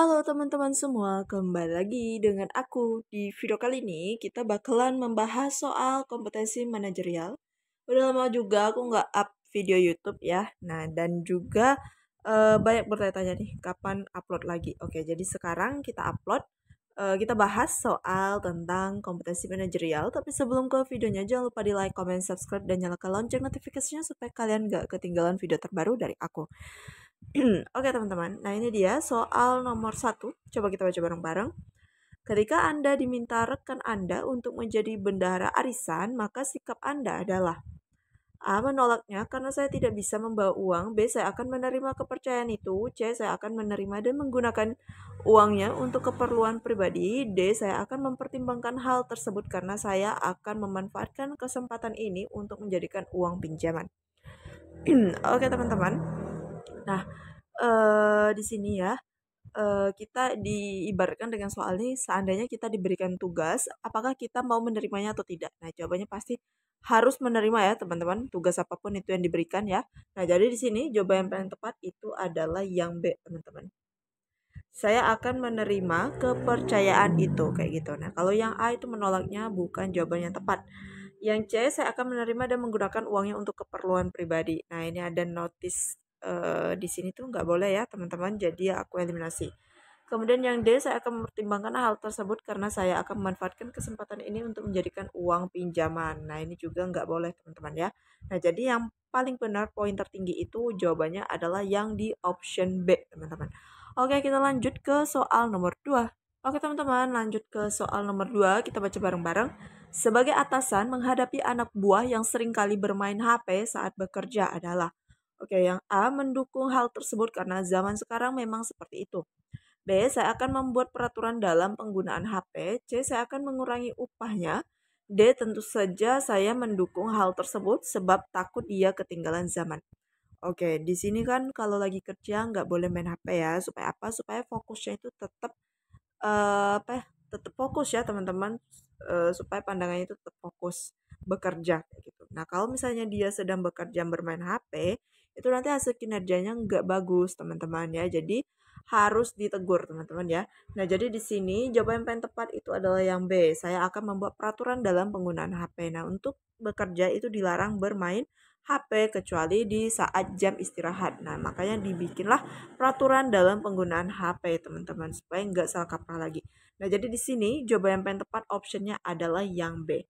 Halo teman-teman semua, kembali lagi dengan aku. Di video kali ini kita bakalan membahas soal kompetensi manajerial. Udah lama juga aku nggak up video YouTube ya. Nah, dan juga banyak bertanya-tanya nih, kapan upload lagi? Oke, jadi sekarang kita upload. Kita bahas soal tentang kompetensi manajerial. Tapi sebelum ke videonya, jangan lupa di like, comment, subscribe, dan nyalakan lonceng notifikasinya supaya kalian nggak ketinggalan video terbaru dari aku. Oke teman-teman, nah ini dia soal nomor 1. Coba kita baca bareng-bareng. Ketika Anda diminta rekan Anda untuk menjadi bendahara arisan, maka sikap Anda adalah A. Menolaknya karena saya tidak bisa membawa uang. B. Saya akan menerima kepercayaan itu. C. Saya akan menerima dan menggunakan uangnya untuk keperluan pribadi. D. Saya akan mempertimbangkan hal tersebut karena saya akan memanfaatkan kesempatan ini untuk menjadikan uang pinjaman. Oke teman-teman. Nah, di sini ya, kita diibaratkan dengan soal ini seandainya kita diberikan tugas, apakah kita mau menerimanya atau tidak? Nah, jawabannya pasti harus menerima ya, teman-teman, tugas apapun itu yang diberikan ya. Nah, jadi di sini jawaban yang paling tepat itu adalah yang B, teman-teman. Saya akan menerima kepercayaan itu, kayak gitu. Nah, kalau yang A itu menolaknya bukan jawaban yang tepat. Yang C, saya akan menerima dan menggunakan uangnya untuk keperluan pribadi. Nah, ini ada notice di sini tuh nggak boleh ya, teman-teman. Jadi ya aku eliminasi. Kemudian yang D, saya akan mempertimbangkan hal tersebut karena saya akan memanfaatkan kesempatan ini untuk menjadikan uang pinjaman. Nah, ini juga nggak boleh, teman-teman ya. Nah, jadi yang paling benar poin tertinggi itu jawabannya adalah yang di option B, teman-teman. Oke, kita lanjut ke soal nomor 2. Oke, teman-teman, lanjut ke soal nomor 2. Kita baca bareng-bareng. Sebagai atasan menghadapi anak buah yang seringkali bermain HP saat bekerja adalah Oke, yang A mendukung hal tersebut karena zaman sekarang memang seperti itu. B. Saya akan membuat peraturan dalam penggunaan HP. C. Saya akan mengurangi upahnya. D. Tentu saja saya mendukung hal tersebut sebab takut dia ketinggalan zaman. Oke, di sini kan kalau lagi kerja nggak boleh main HP ya. Supaya apa? Supaya fokusnya itu tetap apa ya? Tetap fokus ya teman-teman. Supaya pandangannya itu tetap fokus bekerja kayak gitu. Nah, kalau misalnya dia sedang bekerja bermain HP, itu nanti hasil kinerjanya nggak bagus teman-teman ya. Jadi harus ditegur teman-teman ya. Nah, jadi di sini jawaban yang paling tepat itu adalah yang B. Saya akan membuat peraturan dalam penggunaan HP. Nah, untuk bekerja itu dilarang bermain HP kecuali di saat jam istirahat. Nah, makanya dibikinlah peraturan dalam penggunaan HP, teman-teman, supaya nggak salah kaprah lagi. Nah, jadi di sini jawaban yang paling tepat optionnya adalah yang B.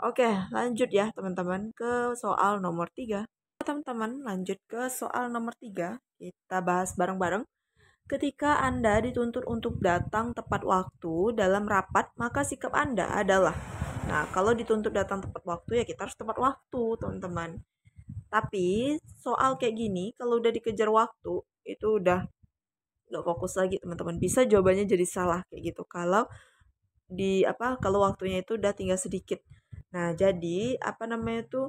Oke, lanjut ya, teman-teman, ke soal nomor 3. Teman-teman, lanjut ke soal nomor 3. Kita bahas bareng-bareng. Ketika Anda dituntut untuk datang tepat waktu dalam rapat, maka sikap Anda adalah Nah, kalau dituntut datang tepat waktu ya kita harus tepat waktu, teman-teman. Tapi soal kayak gini, kalau udah dikejar waktu, itu udah nggak fokus lagi, teman-teman. Bisa jawabannya jadi salah kayak gitu. Kalau waktunya itu udah tinggal sedikit. Nah, jadi apa namanya tuh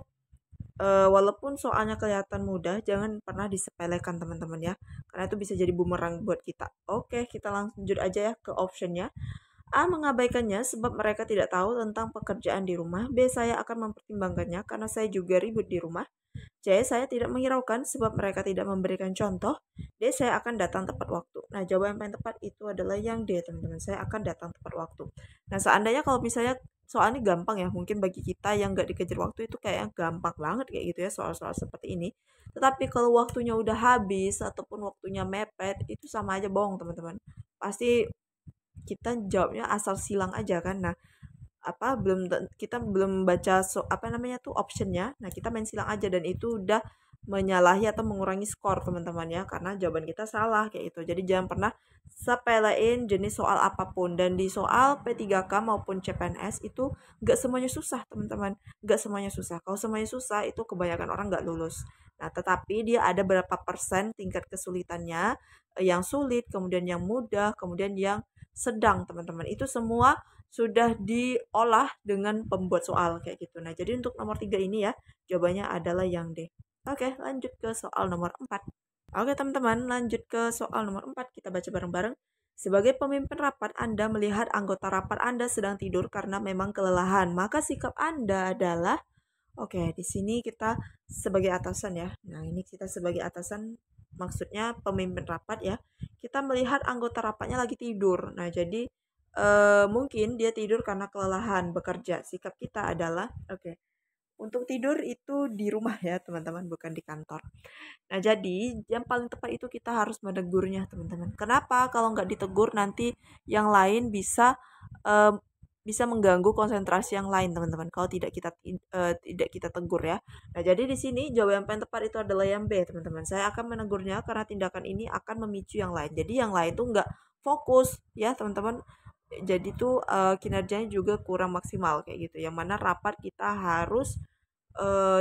walaupun soalnya kelihatan mudah, jangan pernah disepelekan teman-teman ya. Karena itu bisa jadi bumerang buat kita. Oke, kita lanjut aja ya ke optionnya. A. Mengabaikannya sebab mereka tidak tahu tentang pekerjaan di rumah. B. Saya akan mempertimbangkannya karena saya juga ribut di rumah. C. Saya tidak menghiraukan sebab mereka tidak memberikan contoh. D. Saya akan datang tepat waktu. Nah, jawaban yang paling tepat itu adalah yang D, teman-teman. Saya akan datang tepat waktu. Nah, seandainya kalau misalnya soalnya gampang ya, mungkin bagi kita yang nggak dikejar waktu itu kayak gampang banget kayak gitu ya, soal-soal seperti ini. Tetapi kalau waktunya udah habis ataupun waktunya mepet, itu sama aja bohong, teman-teman. Pasti kita jawabnya asal silang aja kan. Nah, kita belum baca apa namanya tuh optionnya. Nah, kita main silang aja dan itu udah menyalahi atau mengurangi skor teman-teman ya, karena jawaban kita salah kayak gitu. Jadi jangan pernah sepelein jenis soal apapun. Dan di soal P3K maupun CPNS itu nggak semuanya susah teman-teman, nggak semuanya susah. Kalau semuanya susah itu kebanyakan orang nggak lulus. Nah, tetapi dia ada berapa persen tingkat kesulitannya, yang sulit, kemudian yang mudah, kemudian yang sedang, teman-teman. Itu semua sudah diolah dengan pembuat soal kayak gitu. Nah, jadi untuk nomor 3 ini ya, jawabannya adalah yang D. Oke, lanjut ke soal nomor 4. Oke, teman-teman, lanjut ke soal nomor 4. Kita baca bareng-bareng. Sebagai pemimpin rapat, Anda melihat anggota rapat Anda sedang tidur karena memang kelelahan. Maka sikap Anda adalah Oke, di sini kita sebagai atasan ya. Nah, ini kita sebagai atasan maksudnya pemimpin rapat ya. kita melihat anggota rapatnya lagi tidur. Nah, jadi mungkin dia tidur karena kelelahan bekerja. Sikap kita adalah, oke, untuk tidur itu di rumah ya, teman-teman, bukan di kantor. Nah, jadi yang paling tepat itu kita harus menegurnya, teman-teman. Kenapa? Kalau nggak ditegur nanti yang lain eh, bisa mengganggu konsentrasi yang lain, teman-teman. Kalau tidak kita tegur ya. Nah, jadi di sini jawaban yang paling tepat itu adalah yang B, teman-teman. Saya akan menegurnya karena tindakan ini akan memicu yang lain. Jadi yang lain tuh nggak fokus ya, teman-teman. Jadi tuh kinerjanya juga kurang maksimal kayak gitu. Yang mana rapat kita harus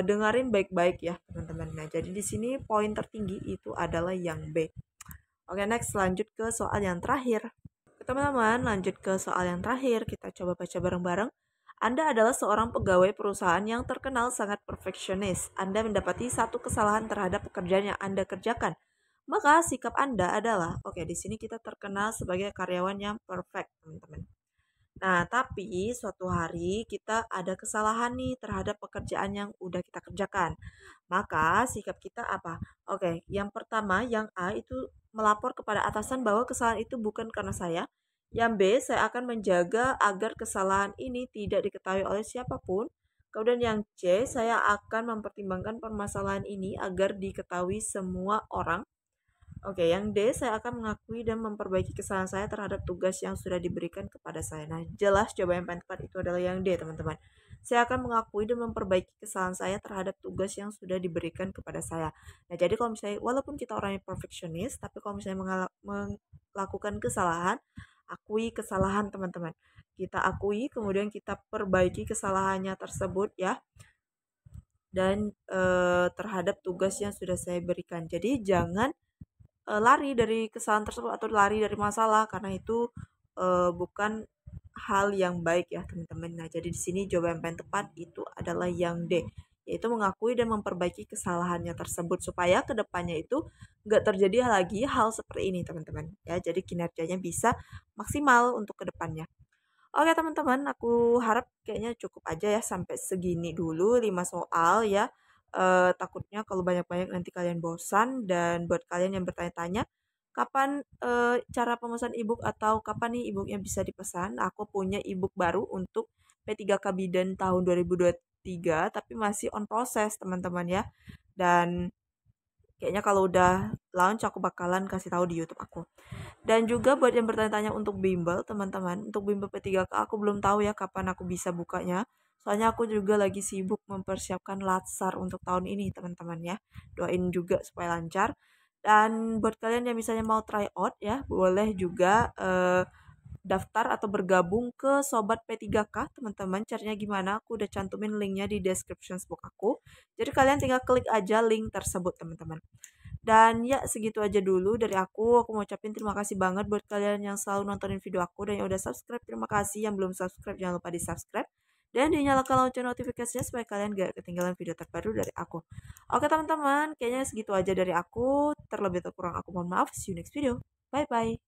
dengerin baik-baik ya, teman-teman. Nah, jadi di sini poin tertinggi itu adalah yang B. Oke, next lanjut ke soal yang terakhir. Teman-teman, lanjut ke soal yang terakhir. Kita coba baca bareng-bareng. Anda adalah seorang pegawai perusahaan yang terkenal sangat perfeksionis. Anda mendapati satu kesalahan terhadap pekerjaan yang Anda kerjakan. Maka sikap Anda adalah, oke, di sini kita terkenal sebagai karyawan yang perfect, teman-teman. Nah, tapi suatu hari kita ada kesalahan nih terhadap pekerjaan yang udah kita kerjakan. Maka sikap kita apa? Oke, yang pertama, yang A itu melapor kepada atasan bahwa kesalahan itu bukan karena saya. Yang B, saya akan menjaga agar kesalahan ini tidak diketahui oleh siapapun. Kemudian yang C, saya akan mempertimbangkan permasalahan ini agar diketahui semua orang. Oke, yang D, saya akan mengakui dan memperbaiki kesalahan saya terhadap tugas yang sudah diberikan kepada saya. Nah, jelas jawaban yang paling tepat itu adalah yang D, teman-teman. Saya akan mengakui dan memperbaiki kesalahan saya terhadap tugas yang sudah diberikan kepada saya. Nah, jadi kalau misalnya, walaupun kita orang yang perfeksionis, tapi kalau misalnya melakukan kesalahan, akui kesalahan, teman-teman. Kita akui, kemudian kita perbaiki kesalahannya tersebut ya, dan terhadap tugas yang sudah saya berikan. Jadi jangan lari dari kesalahan tersebut atau lari dari masalah karena itu bukan hal yang baik ya, teman-teman. Nah, jadi di sini jawaban yang paling tepat itu adalah yang D, yaitu mengakui dan memperbaiki kesalahannya tersebut supaya kedepannya itu nggak terjadi lagi hal seperti ini, teman-teman. Ya, jadi kinerjanya bisa maksimal untuk kedepannya. Oke, teman-teman, aku harap kayaknya cukup aja ya sampai segini dulu 5 soal ya. Takutnya kalau banyak-banyak nanti kalian bosan, dan buat kalian yang bertanya-tanya kapan cara pemesan ebook atau kapan nih ebooknya bisa dipesan, aku punya ebook baru untuk P3K Biden tahun 2023 tapi masih on proses, teman-teman ya. Dan kayaknya kalau udah launch aku bakalan kasih tahu di YouTube aku. Dan juga buat yang bertanya-tanya untuk bimbel, teman-teman, untuk bimbel P3K aku belum tahu ya kapan aku bisa bukanya. Soalnya aku juga lagi sibuk mempersiapkan latsar untuk tahun ini, teman-teman ya. Doain juga supaya lancar. Dan buat kalian yang misalnya mau try out ya, boleh juga daftar atau bergabung ke Sobat P3K, teman-teman. Caranya gimana? Aku udah cantumin linknya di description box aku. Jadi kalian tinggal klik aja link tersebut, teman-teman. Dan ya segitu aja dulu dari aku. Aku mau ucapin terima kasih banget buat kalian yang selalu nontonin video aku dan yang udah subscribe. Terima kasih. Yang belum subscribe jangan lupa di subscribe. Dan dinyalakan lonceng notifikasinya supaya kalian gak ketinggalan video terbaru dari aku. Oke, teman-teman, kayaknya segitu aja dari aku. Terlebih atau kurang aku mohon maaf. See you next video. Bye-bye.